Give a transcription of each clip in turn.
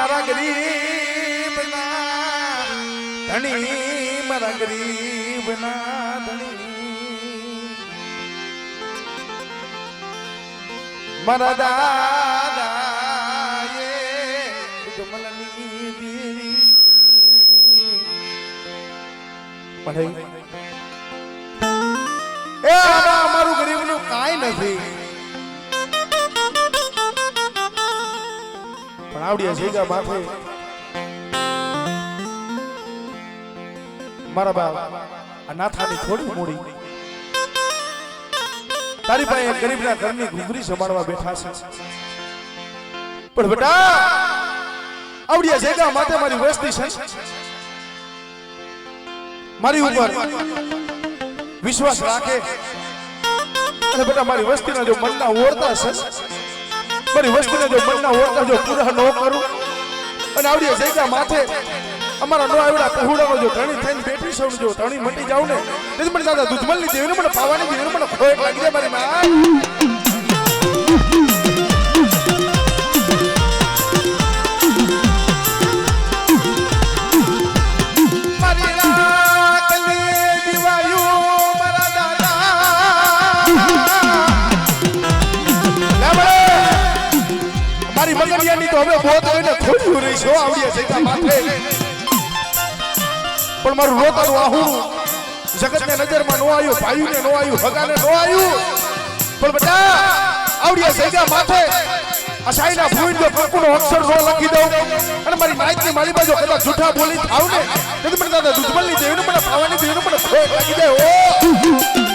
મારા ગરીબના ધણી મારા ગરીબના ધણી મારા દાદાએ કમલની દેવી પણ એ અમારું ગરીબનું કાંઈ નથી પણ આવડિયા જગ્યા માથે મારા બાપ આ નાથાની થોડી મોડી તારી પાસે ગરીબના ઘરની ઘૂઘરી સંભાળવા બેઠા છે પણ બેટા આવડિયા જગ્યા માથે મારી વસ્તી છે મારી ઉપર વિશ્વાસ રાખે અને બેટા મારી વસ્તીના જો મનના ઓરતા છે મારી વસ્તીને જો મનના ઓરતા જો પૂરા ન કરું અને આવડિયા જગ્યા માથે અમારા નો આવડા કहुડાનો જો ધણી થઈને બેઠી સૌ જો ધણી મટી જાવ ને તેથી મને દાદા દૂધમલની દેવીને મને પાવાની દેવીને મને ખોટ લાગી જાય મારી માં મગનિયાની તો હવે બોત લઈને થોડી રહી છો આવડિયા જગ્યા માથે પણ મારું રોતાનું આહુડું જગતને નજરમાં નો આવ્યું ભાઈઓને નો આવ્યું હગાને નો આવ્યું પણ બેટા આવડિયા જગ્યા માથે આ સાઈના ભૂઈન જો કંકુનો અક્ષર નો લખી દઉં અને મારી નાઈકની મારી બાજુ કદાચ જૂઠા બોલી થાવ ને તેથી મને દાદા દૂધમલની દેવીને મને પાવાની દેવીને મને ખોટ લાગી જાય ઓ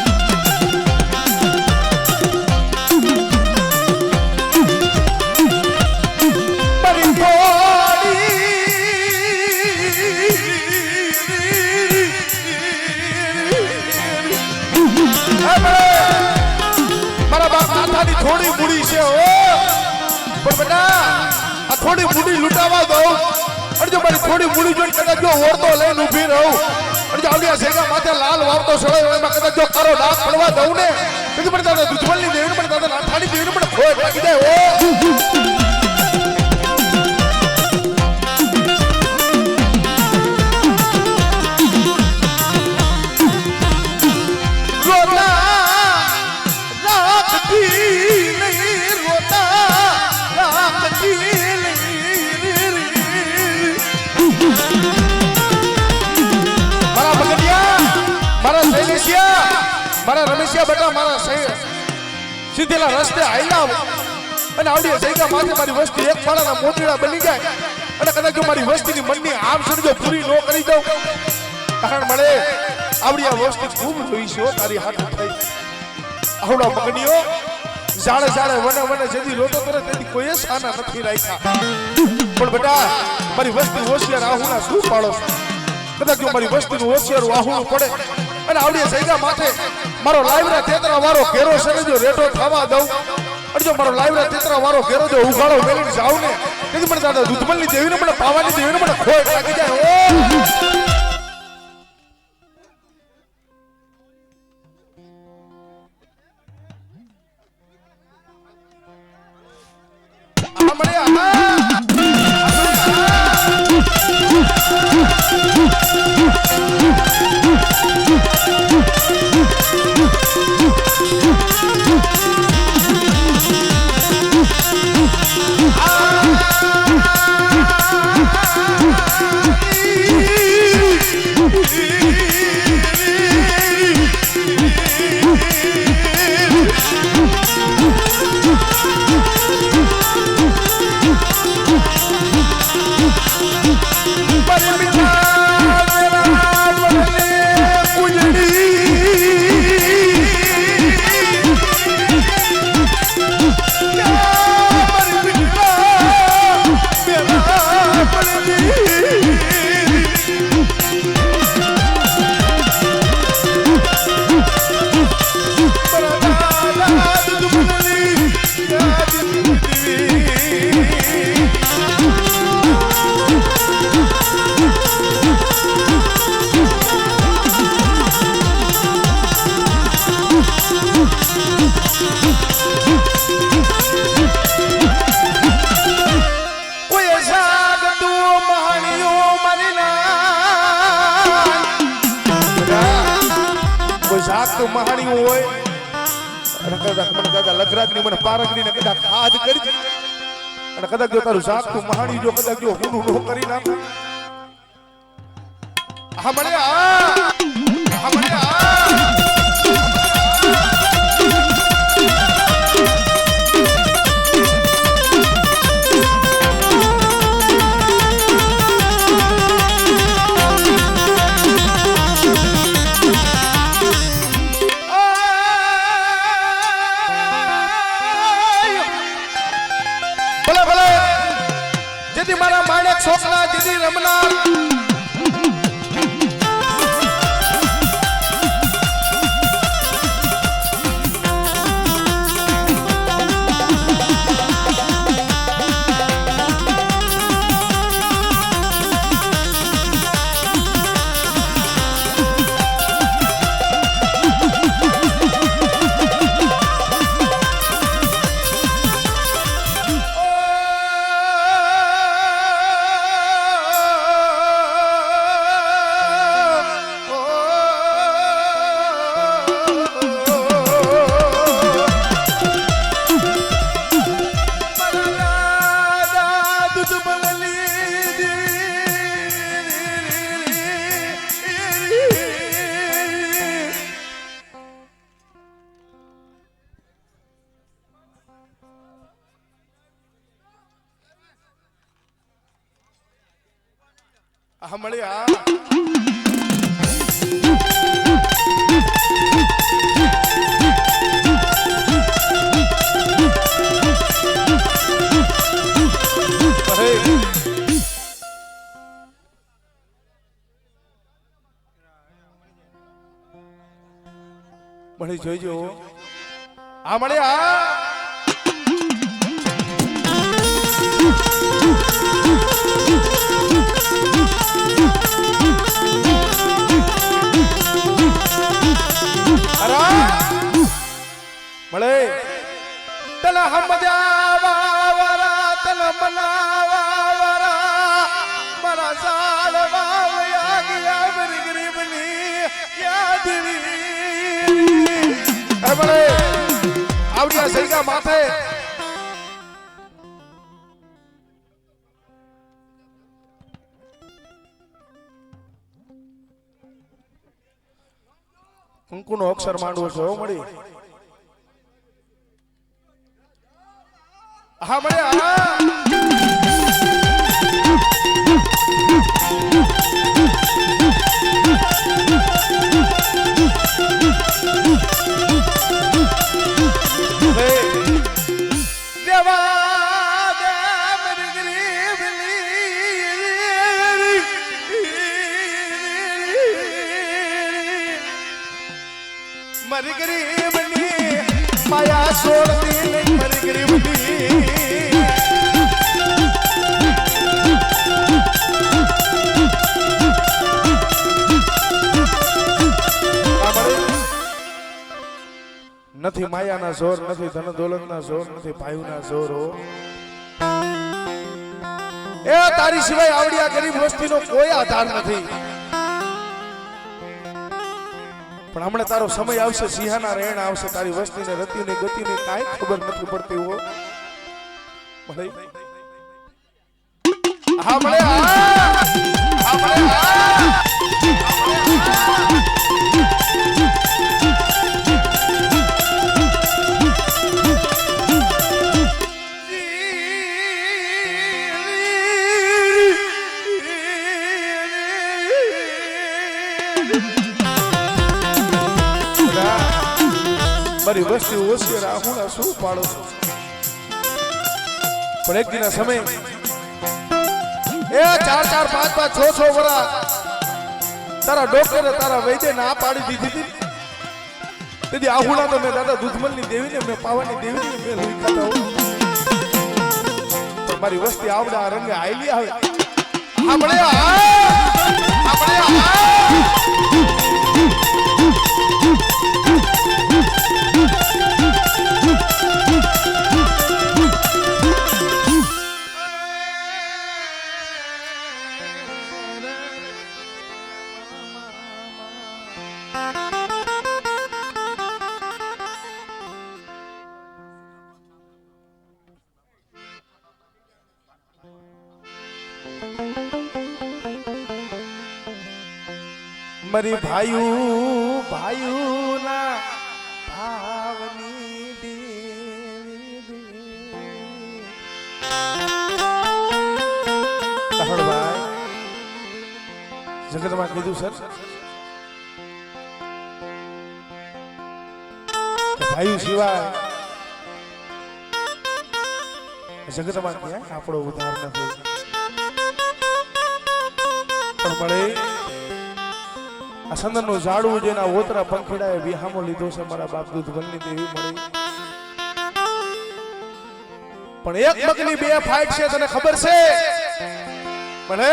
થોડી મૂડી છે ઓ પણ બેટા આ થોડી મૂડી લૂંટાવા દઉં અને જો મારી થોડી મૂડી જોઈને કદાચ જો ઓરતો લઈને ઊભી રહું અને જો આવડિયા જગ્યા માથે લાલ વાવતો સળાય એમાં કદાચ જો કારો ડાક પડવા દઉં ને તેથી મને દાદા દૂધમલની દેવીને મને દાદા નાથાની દેવીને મને ખોટ લાગી જાય ઓ મારા રમેશિયા બેટા મારા સીધેલા રસ્તે આયલા અને આવડિયા જગ્યા માથે મારી વસ્તી એક પાડાના મોતીડા બની જાય અને કદાચ જો મારી વસ્તીની મનની આમ સમજો પૂરી ન કરી દઉં કારણ મળે આવડિયા વસ્તી ખૂબ જોઈ છે તારી હાથ થઈ આવડા મગનીઓ જાણે જાણે વને વને જેથી રોતો કરે તેથી કોઈ સાના નથી રાખ્યા પણ બેટા મારી વસ્તી હોશિયાર આહુના શું પાડો કદાચ જો મારી વસ્તીનું હોશિયાર આહુનું પડે અને આવડિયા જગ્યા માથે મારો લાઈવરા તેતરા વાળો ઘેરો છે જો રેટો થવા દઉં અને જો મારો લાઈવરા તેતરા વાળો ઘેરો જો ઉઘાડો મેળીને જાવ ને તેથી મને દાદા દૂધમલની દેવીને મને પાવાની દેવીને મને ખોટ લાગી જાય ઓ શાક તો મહાણી હોય અને કદાચ મને દાદા લગરાજની મને પારગની ને કદાચ ખાદ કરી અને કદાચ જો તારું શાક તું મહાણી જો કદાચ જો હું નો કરી નાખું હા મને મારા માણેક છોકરા દીદી રમનાર મળ્યા મળી જોઈજો આ મળ્યા મળે તને સમજાવાવાળા તને મનાવાવાળા મારા સાળવા ગયા મારી ગરીબની યાદની મળે આવડિયા સૈગા માથે કંકુનો અક્ષર માંડવો છે મળી હા મળ્યા મરી ગરીબની માયા છોડતી નહીં મરી ગરીબની નથી માયાના જોર નથી ધન દોલતના જોર નથી ભાઈઓના જોર હો એ તારી સિવાય આવડિયા ગરીબ વસ્તીનો કોઈ આધાર નથી પણ હમણાં તારો સમય આવશે સિંહાના રેણ આવશે તારી વસ્તીને રતિને ગતિને કાંઈ ખબર નથી પડતી હો મળે હા મળે હા મળે મારી વસ્તી ઓછી રાહુણા શું પાડો પણ એક દિના સમય એ 4 4 5 5 6 6 વરા તારા ડોક્ટરે તારા વૈદ્ય ના પાડી દીધી હતી તેથી આહુણા તો મેં દાદા દૂધમલની દેવીને મેં પાવાની દેવીને મેં લોહી ખાતા હું મારી વસ્તી આવડા રંગે આયલી આવે આપણે મારી ભાઈયું ભાઈયુના ભાવની દેવી ભાઈ જગતમાં કીધું સર ભાઈ સિવાય જગતમાં ક્યાં આપણો ઉધાર નથી પણ મળે આ સંદનનું ઝાડવું જેના ઓતરા પંખીડાએ વિહામો લીધો છે મારા બાપ દૂધ વલની દેવી મળી પણ એક મગની બે ફાઇટ છે તને ખબર છે મને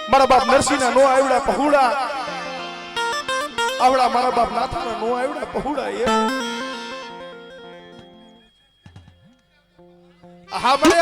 મારા બાપ નરસિંહના નો આવડા પહુડા આવડા મારા બાપ નાથાના નો આવડા પહુડા એ હા મને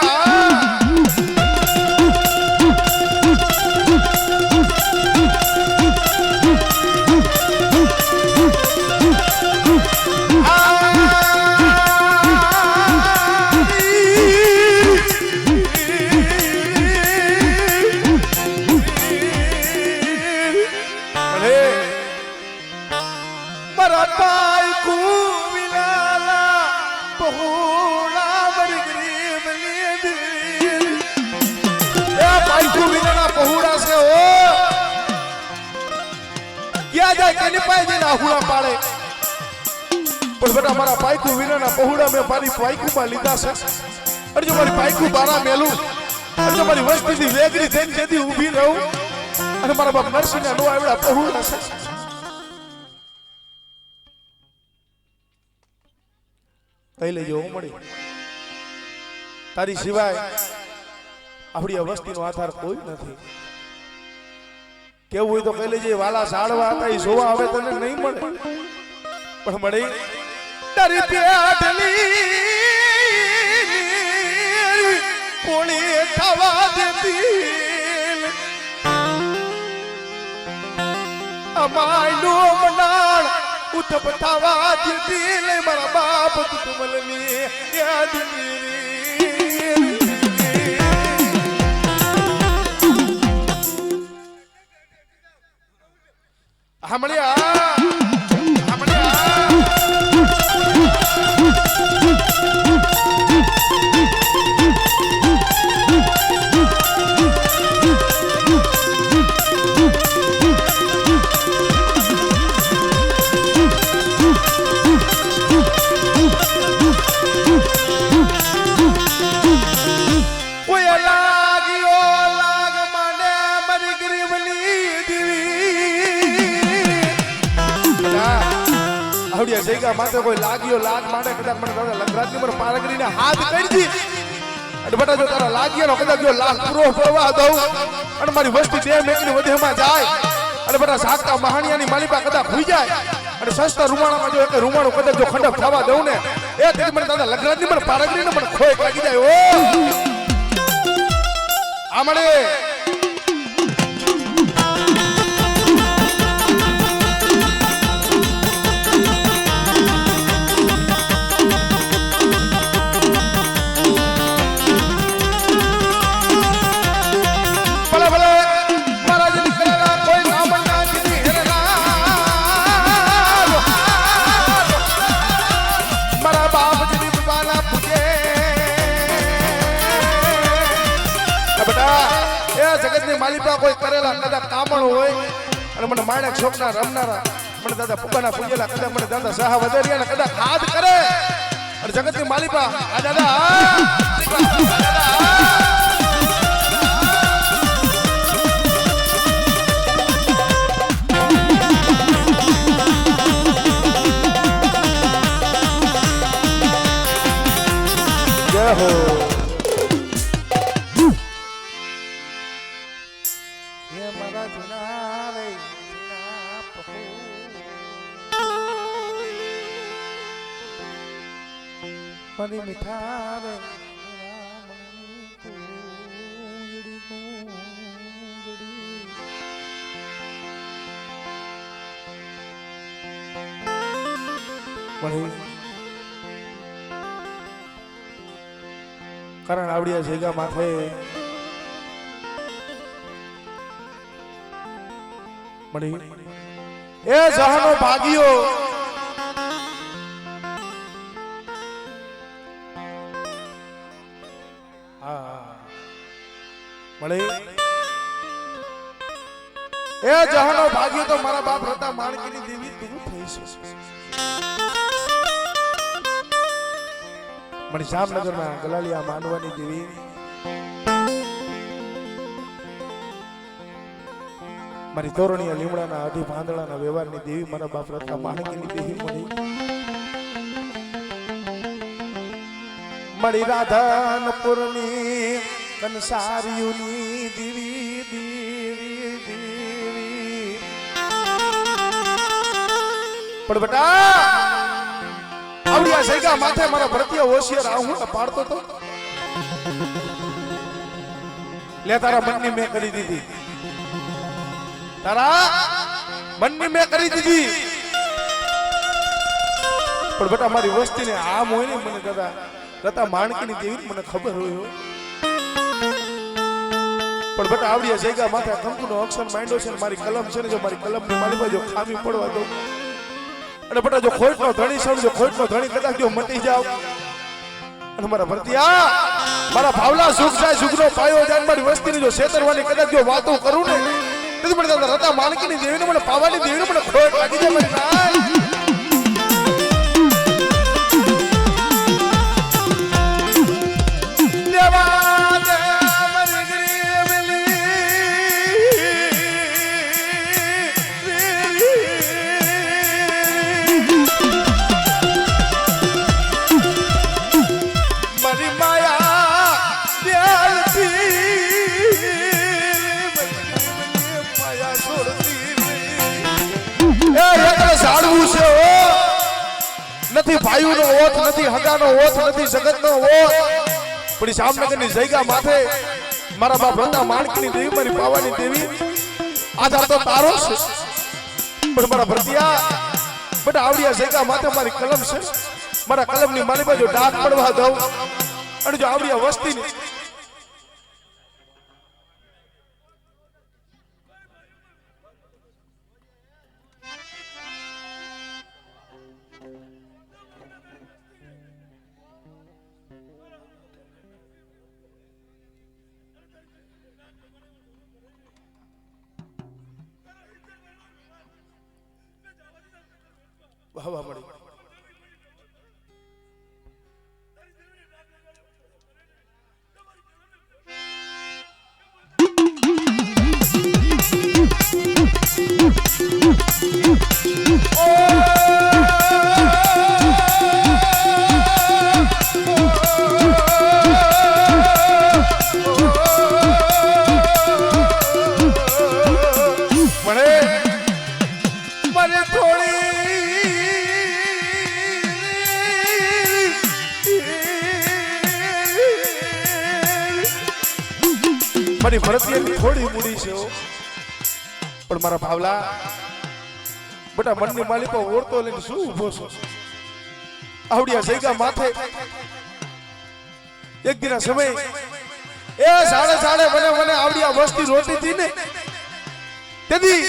મારા પાયકુ વિનાના પહોળા મેં મારી પાયકુમાં લીધા છે અને જો મારી પાયકુ બારા મેલું અને જો મારી વસ્તીથી વેગરી થઈને જેથી ઊભી રહું અને મારા બાપ નરસિંહના નો આવડા પહોળા છે કઈ લેજો મળી તારી સિવાય આપણી આ વસ્તીનો આધાર કોઈ નથી કેવું હોય તો કઈ લેજે વાલા ઝાડવા હતા એ જોવા આવે તને નહીં મળે પણ મળી તારી પેટલી કોણી થવા દેતી અમાયનો મંડાળ ઉતપ થવા દેતી મારા બાપ તુમલની યાદ હમણ્યા જગ્યા માટે કોઈ લાગ્યો લાગ માટે કદાચ મને દાદા લંગરાજની મને પારગરીને હાથ કરી દી અને બટા જો તારા લાગ્યાનો કદાચ જો લાખ પૂરો પડવા દઉં અને મારી વસ્તી બે મેકની વધેમાં જાય અને બટા સાકતા મહાણિયાની માલિકા કદાચ ભૂઈ જાય અને સસ્તા રૂમાણામાં જો એક રૂમાણું કદાચ જો ખંડક થવા દઉં ને એ તે મને દાદા લંગરાજની મને પારગરીને મને ખોય લાગી જાય ઓ આમણે માલિકા કોઈ કરેલા કદાચ કામણ હોય અને મને માણેક છોકના રમનારા મને દાદા પુકાના પૂજેલા કદાચ મને દાદા સાહા વધેરિયા કદાચ હાથ કરે અને જગતની માલિકા આ દાદા જય હો મની મીઠા રે કારણ આવડિયા જગ્યા માથે મળી એ જહાનો ભાગ્યો મળી એ જહાનો ભાગ્યો તો મારા બાપ હતા માણકીની દેવી તું થઈ છે મળી જામનગરના ગલાલિયા માનવાની દેવી મારી તોરણીયા લીમડાના અઢી ભાંદડાના વ્યવહારની દેવી મારા બાપ રતા માણકીની દેવી મળી રાધનપુરની કંસારીઓની દેવી દેવી દેવી પણ બેટા આવડિયા સૈગા માથે મારા ભરતીય હોશિયાર હું પાડતો તો લે તારા મનની મેં કરી દીધી તારા મનની મેં કરી દીધી પણ બેટા મારી વસ્તીને આમ હોય ને મને દાદા રતા માણકીની દેવી મને ખબર હોય પણ બેટા આવડિયા જગ્યા માથે કંકુનો અક્ષર માંડ્યો છે મારી કલમ છે ને જો મારી કલમની મારી બાજુ ખામી પડવા દો અને બેટા જો ખોટનો ધણી સમજો ખોટનો ધણી કદાચ જો મટી જાવ અને મારા ભરતિયા મારા ભાવલા સુખ જાય સુખનો પાયો જાય મારી વસ્તીની જો છેતરવાની કદાચ જો વાતો કરું ને તેથી મને રતા માણકીની દેવીને મને પાવાની દેવીને મને ખોટ લાગી જાય મારી નાય નથી ભાઈઓનો ઓથ નથી હગાનો ઓથ નથી જગતનો ઓથ પણ જામનગરની જગ્યા માથે મારા બાપ રતા માણકીની દેવી મારી પાવાની દેવી આધાર તો તારો છે પણ મારા ભરતિયા બેટા આવડિયા જગ્યા માથે મારી કલમ છે મારા કલમની મારી બાજુ ડાક પડવા દઉં અને જો આવડિયા વસ્તીની હવા મળી મારી ભરતીયાની થોડી મૂડી છે પણ મારા ભાવલા બેટા મનની માલિકો ઓળતો લઈને શું ઉભો છો આવડિયા જગ્યા માથે એક દિના સમય એ સાડે સાડે મને આવડિયા વસ્તી રોતી હતી ને તેથી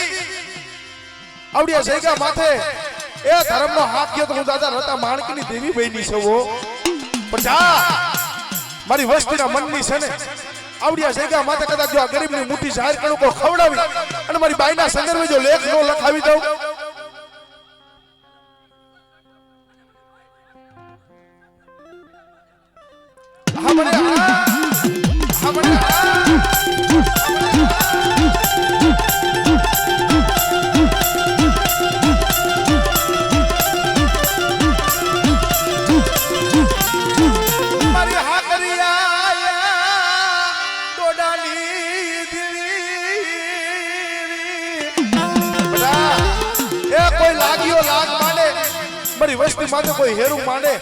આવડિયા જગ્યા માથે એ ધર્મનો હાથ ગયો તો હું દાદા રતા માણકીની દેવી બની છું પણ જા મારી વસ્તીના મનની છે ને આવડિયા જગ્યા માથે કદાચ જો આ ગરીબની મુઠ્ઠી જાહેર કરું કો ખવડાવી અને મારી બાઈના સંદર્ભે જો લેખ નો લખાવી દઉં હા મને મારી વસ્તી માટે કોઈ હેરું માંડે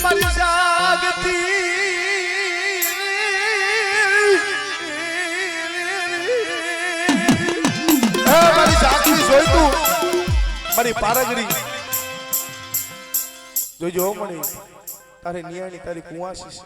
મારી જાગતી મારી પારગરી જોજો મણી તારી નિયાની તારી કુવાસી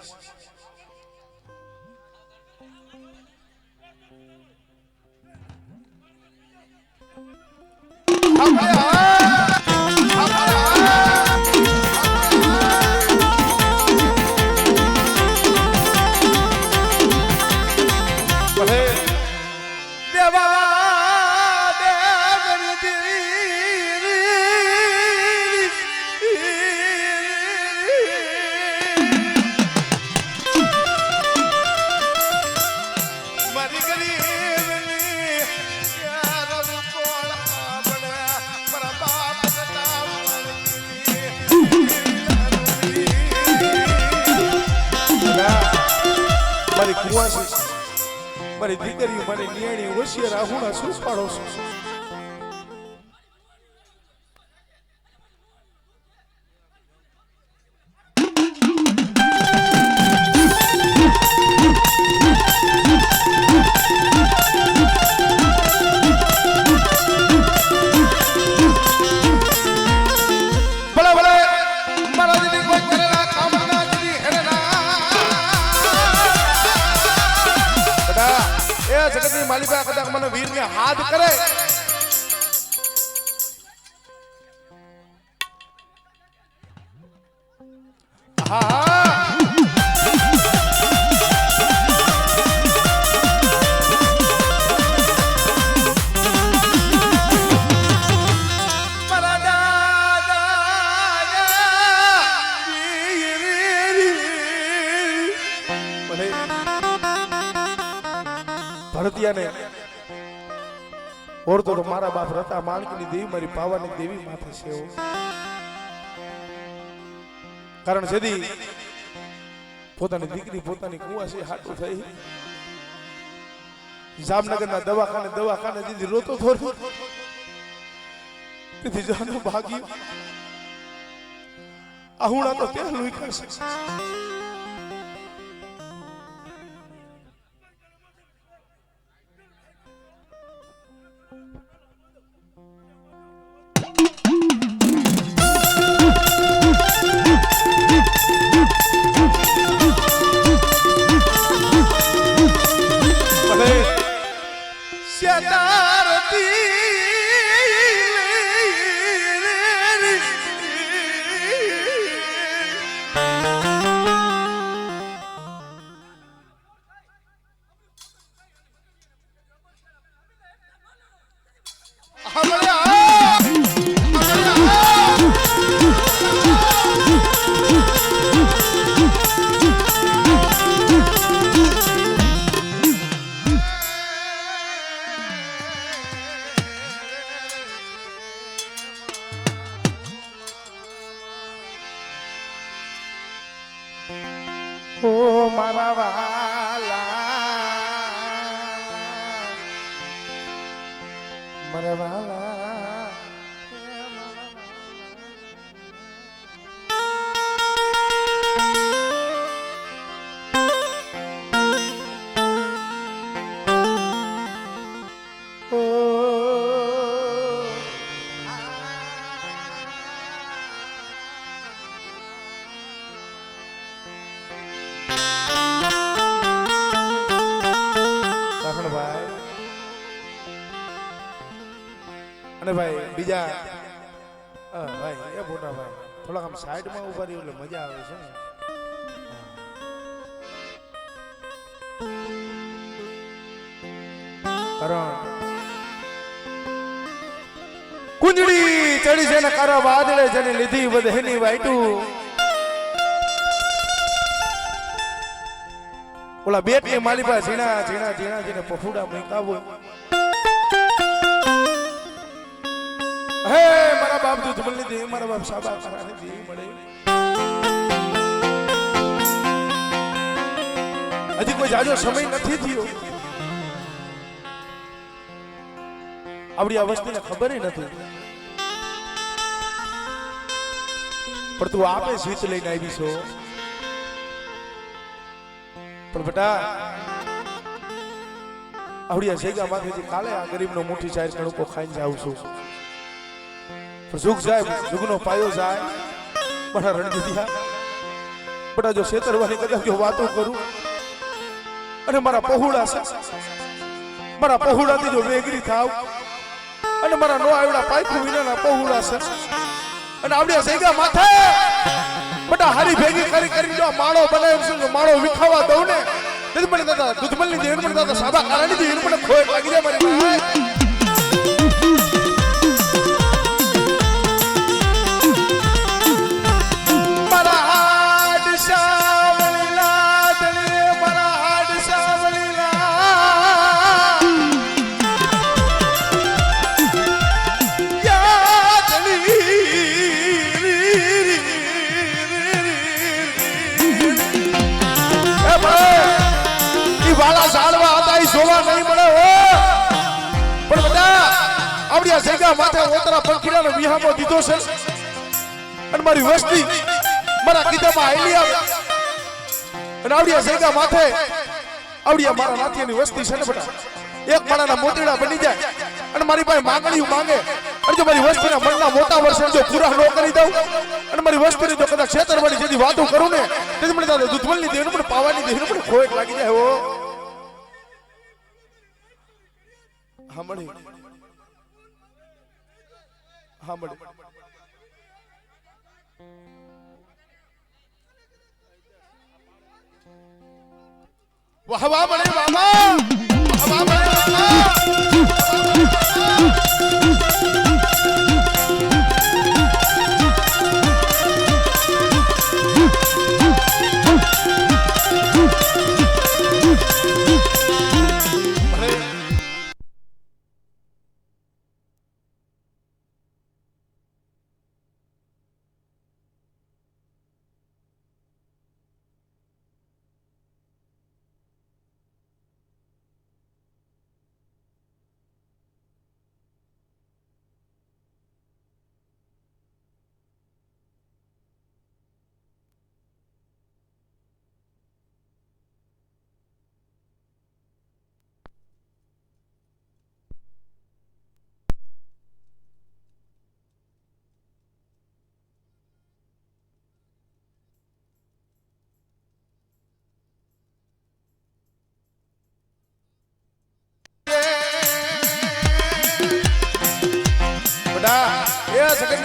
મારી દીકરી મારી નિયાણી હોશિયાર આહુણા શું પાડો છો માલિકા કદાચ મને વીરને હાથ કરે ભરતિયાને ઓળતો તો મારા બાપ રતા માણકીની દેવી મારી પાવાની દેવી માથે છે કારણ જેદી પોતાની દીકરી પોતાની કુવાસી હાટું થઈ જામનગરના દવાખાને દીદી રોતો થોડો તેથી જાનું ભાગી આહુણા તો ત્યાં લુઈ કરશે ઓ મારા વાલા મારા વાલા અને ભાઈ બીજા ભાઈ એ મોટા ભાઈ થોડાક આમ સાઈડમાં ઉભા રહ્યો એટલે મજા આવે છે કારણ કુંજડી ચડી છે ને કારા વાદળે જેને લીધી વધેની વાઈટું ઓલા બેટની માલિપા ઝીણા ઝીણા ઝીણા જેને પફુડા મૂકાવો હે મારા બાપ દૂધ મળી દે મારા બાપ સાબા કરાને દે મળે હજી કોઈ જાજો સમય નથી થયો આપણી આ વસ્તુને ખબર નથી પણ તું આપે સ્વીચ લઈને આવી છો પણ બેટા આવડી આ જગ્યા માંથી કાલે આ ગરીબનો મુઠ્ઠી ચાર કણકો ખાઈને જાઉં છું ઝુક જાય ઝુગનો પાયો જાય બડા રણજીતિયા બડા જો શેતરવાની કદાચ જો વાતો કરું અને મારા પહોળા છે મારા પહોળાથી જો વેગરી થાવ અને મારા નો આવડા પાયખું વિનાના પહોળા છે અને આવડે સૈગા માથે બડા હારી ભેગી કરી કરી જો માળો બનાવ્યો છે માળો વિખાવા દઉં ને તેથી મને દાદા દૂધમલની દેવ મને દાદા સાબા કારાની દેવ મને ખોય લાગી જાય મારી ભાઈ વાલા ઝાડવા હતા ઈ જોવા નહીં મળે હો પણ બધા આવડિયા જગ્યા માથે ઓતરા પંખીડાનો વિહામો દીધો છે અને મારી વસ્તી મારા કીધામાં આઈલી આવે અને આવડિયા જગ્યા માથે આવડિયા મારા નાથીની વસ્તી છે ને બેટા એક માળાના મોતીડા બની જાય અને મારી પાસે માંગણીઓ માંગે અને જો મારી વસ્તીના મનના મોટા વર્ષે જો પૂરા ન કરી દઉં અને મારી વસ્તીની જો કદાચ છેતરવાળી જેથી વાતો કરું ને તેથી મને દાદા દૂધમલની દેવનું પણ પાવાની દેવનું પણ ખોટ લાગી જાય હો હામળી હામળી વાહ વાહ મળે વાહ વાહ મળે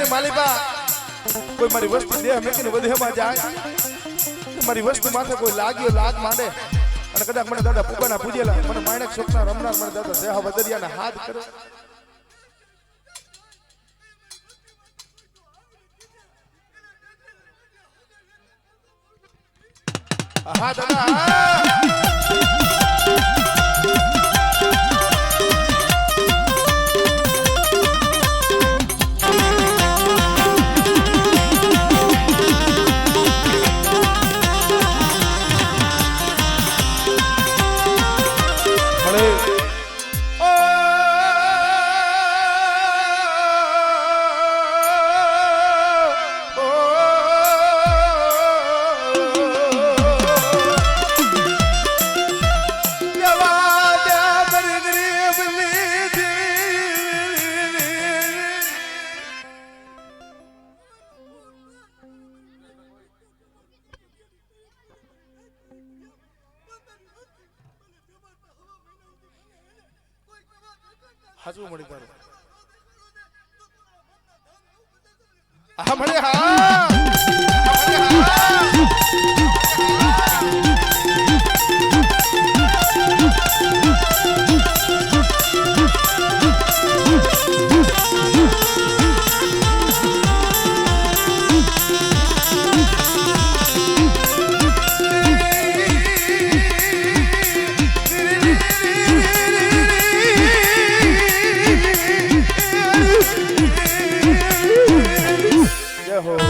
માલિકા કોઈ મારી વસ્તુ દેહ મેકીને વધેમાં જાય મારી વસ્તુ માથે કોઈ લાગ્યો લાગ માંડે અને કદાચ મને દાદા પુકાના પૂજેલા મને માણેક છોકરા રમનાર મને દાદા સેહા વધરિયાના હાથ કરે હા દાદા હાજુ મળી તારું હા મળે હા हो